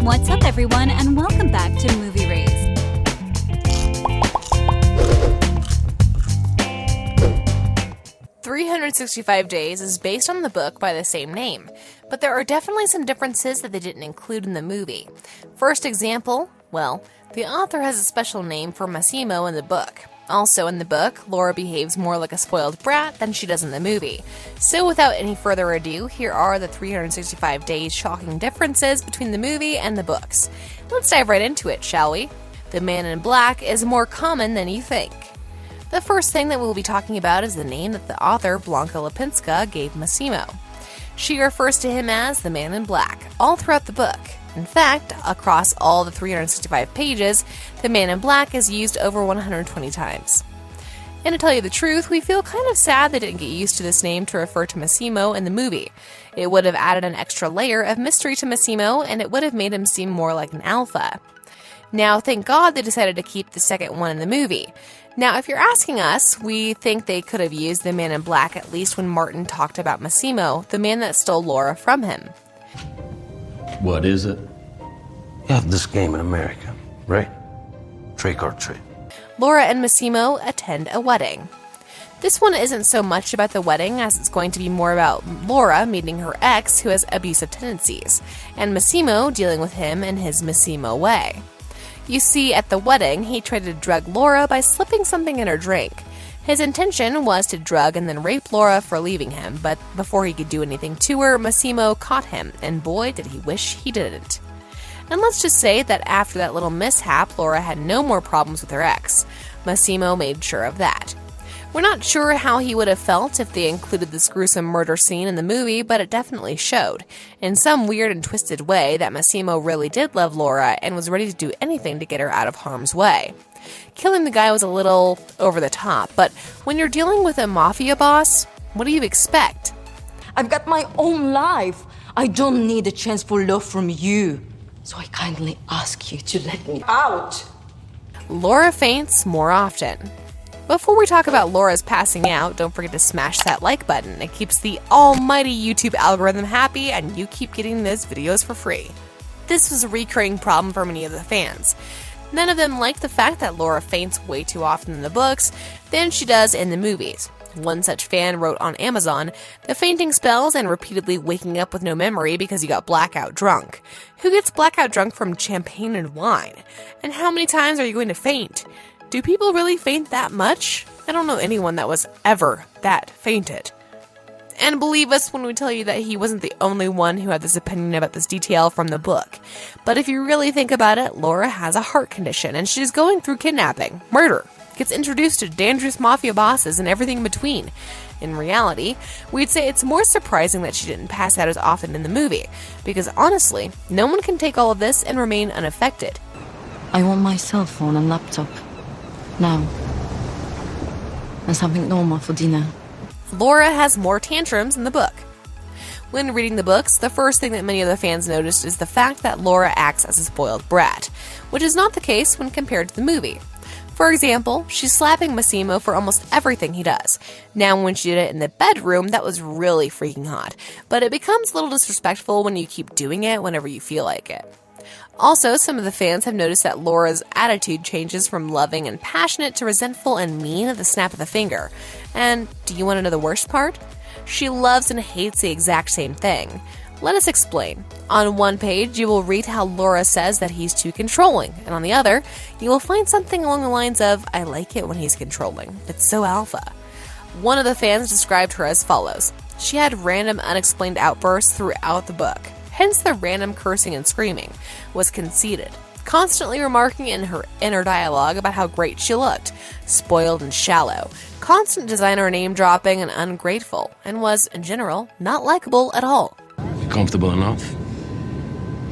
What's up, everyone, and welcome back to Movie Raised. "365 Days" is based on the book by the same name, but there are definitely some differences that they didn't include in the movie. First example, well, the author has a special name for Massimo in the book. Also in the book, Laura behaves more like a spoiled brat than she does in the movie. So without any further ado, here are the 365 Days shocking differences between the movie and the books. Let's dive right into it, shall we? The man in black is more common than you think. The first thing that we'll be talking about is the name that the author, Blanka Lipińska, gave Massimo. She refers to him as the man in black all throughout the book. In fact, across all the 365 pages, the man in black is used over 120 times. And to tell you the truth, we feel kind of sad they didn't get used to this name to refer to Massimo in the movie. It would have added an extra layer of mystery to Massimo, and it would have made him seem more like an alpha. Now, thank God they decided to keep the second one in the movie. Now, if you're asking us, we think they could have used the man in black at least when Martin talked about Massimo, the man that stole Laura from him. What is it? You have this game in America, right? Trick or treat. Laura and Massimo attend a wedding. This one isn't so much about the wedding as it's going to be more about Laura meeting her ex who has abusive tendencies, and Massimo dealing with him in his Massimo way. You see, at the wedding, he tried to drug Laura by slipping something in her drink. His intention was to drug and then rape Laura for leaving him, but before he could do anything to her, Massimo caught him, and boy did he wish he didn't. And let's just say that after that little mishap, Laura had no more problems with her ex. Massimo made sure of that. We're not sure how he would have felt if they included this gruesome murder scene in the movie, but it definitely showed, in some weird and twisted way, that Massimo really did love Laura and was ready to do anything to get her out of harm's way. Killing the guy was a little over the top, but when you're dealing with a mafia boss, what do you expect? I've got my own life. I don't need a chance for love from you. So I kindly ask you to let me out. Laura faints more often. Before we talk about Laura's passing out, don't forget to smash that like button. It keeps the almighty YouTube algorithm happy, and you keep getting those videos for free. This was a recurring problem for many of the fans. None of them liked the fact that Laura faints way too often in the books than she does in the movies. One such fan wrote on Amazon, "The fainting spells and repeatedly waking up with no memory because you got blackout drunk. Who gets blackout drunk from champagne and wine? And how many times are you going to faint? Do people really faint that much? I don't know anyone that was ever that fainted." And believe us when we tell you that he wasn't the only one who had this opinion about this detail from the book. But if you really think about it, Laura has a heart condition and she's going through kidnapping, murder, gets introduced to dangerous mafia bosses and everything in between. In reality, we'd say it's more surprising that she didn't pass out as often in the movie, because honestly, no one can take all of this and remain unaffected. I want my cell phone and laptop. Now. And something normal for dinner. Laura has more tantrums in the book. When reading the books, the first thing that many of the fans noticed is the fact that Laura acts as a spoiled brat, which is not the case when compared to the movie. For example, she's slapping Massimo for almost everything he does. Now, when she did it in the bedroom, that was really freaking hot, but it becomes a little disrespectful when you keep doing it whenever you feel like it. Also, some of the fans have noticed that Laura's attitude changes from loving and passionate to resentful and mean at the snap of the finger. And do you want to know the worst part? She loves and hates the exact same thing. Let us explain. On one page, you will read how Laura says that he's too controlling, and on the other, you will find something along the lines of, "I like it when he's controlling. It's so alpha." One of the fans described her as follows. She had random unexplained outbursts throughout the book. Hence the random cursing and screaming, was conceited, constantly remarking in her inner dialogue about how great she looked, spoiled and shallow, constant designer name dropping and ungrateful, and was, in general, not likable at all. Comfortable enough?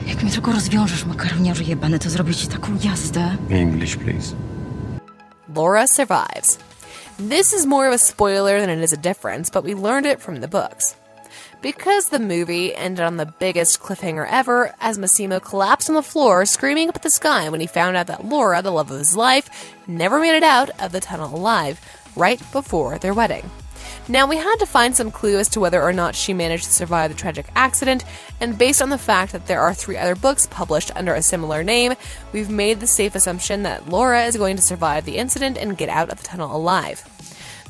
Jak mnie tylko rozwiążesz, makaroniarzu jebany, to zrobię ci taką jazdę. English, please. Laura survives. This is more of a spoiler than it is a difference, but we learned it from the books. Because the movie ended on the biggest cliffhanger ever, as Massimo collapsed on the floor, screaming up at the sky when he found out that Laura, the love of his life, never made it out of the tunnel alive, right before their wedding. Now, we had to find some clue as to whether or not she managed to survive the tragic accident, and based on the fact that there are 3 other books published under a similar name, we've made the safe assumption that Laura is going to survive the incident and get out of the tunnel alive.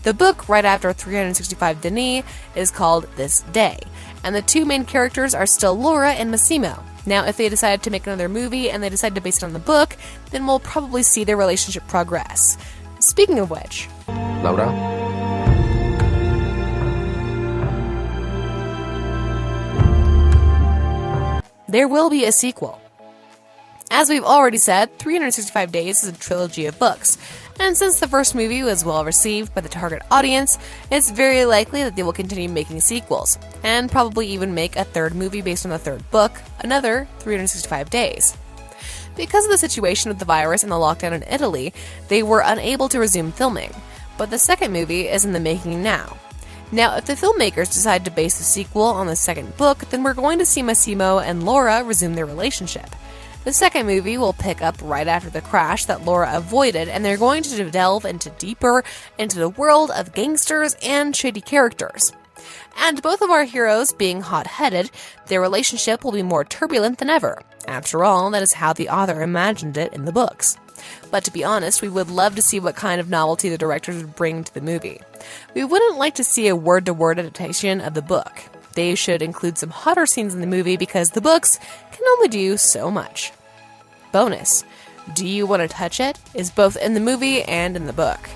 The book, right after 365 Denis, is called This Day, and the 2 main characters are still Laura and Massimo. Now, if they decide to make another movie and they decide to base it on the book, then we'll probably see their relationship progress. Speaking of which... Laura? There will be a sequel. As we've already said, 365 Days is a trilogy of books, and since the first movie was well received by the target audience, it's very likely that they will continue making sequels, and probably even make a 3rd movie based on the 3rd book, another 365 Days. Because of the situation with the virus and the lockdown in Italy, they were unable to resume filming, but the 2nd movie is in the making now. Now, if the filmmakers decide to base the sequel on the 2nd book, then we're going to see Massimo and Laura resume their relationship. The 2nd movie will pick up right after the crash that Laura avoided, and they're going to delve deeper into the world of gangsters and shady characters. And both of our heroes being hot-headed, their relationship will be more turbulent than ever. After all, that is how the author imagined it in the books. But to be honest, we would love to see what kind of novelty the directors would bring to the movie. We wouldn't like to see a word-to-word adaptation of the book. They should include some hotter scenes in the movie because the books can only do so much. Bonus, Do You Want to Touch It is both in the movie and in the book.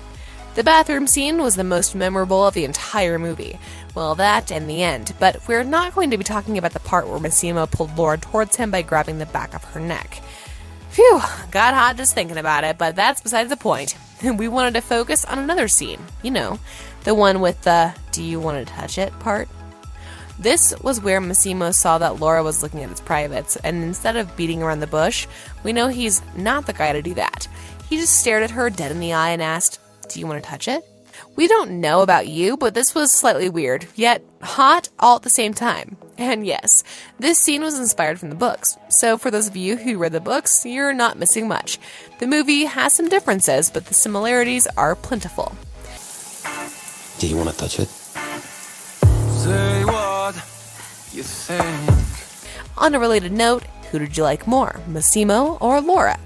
The bathroom scene was the most memorable of the entire movie. Well, that and the end, but we're not going to be talking about the part where Massimo pulled Laura towards him by grabbing the back of her neck. Phew, got hot just thinking about it, but that's besides the point. We wanted to focus on another scene, you know, the one with the "do you want to touch it" part. This was where Massimo saw that Laura was looking at his privates, and instead of beating around the bush, we know he's not the guy to do that. He just stared at her dead in the eye and asked, "Do you want to touch it?" We don't know about you, but this was slightly weird, yet hot all at the same time. And yes, this scene was inspired from the books, so for those of you who read the books, you're not missing much. The movie has some differences, but the similarities are plentiful. Do you want to touch it? Say what you think. On a related note, who did you like more, Massimo or Laura?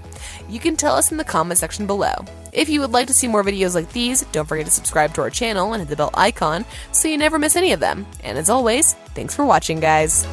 You can tell us in the comment section below. If you would like to see more videos like these, don't forget to subscribe to our channel and hit the bell icon so you never miss any of them. And as always, thanks for watching, guys.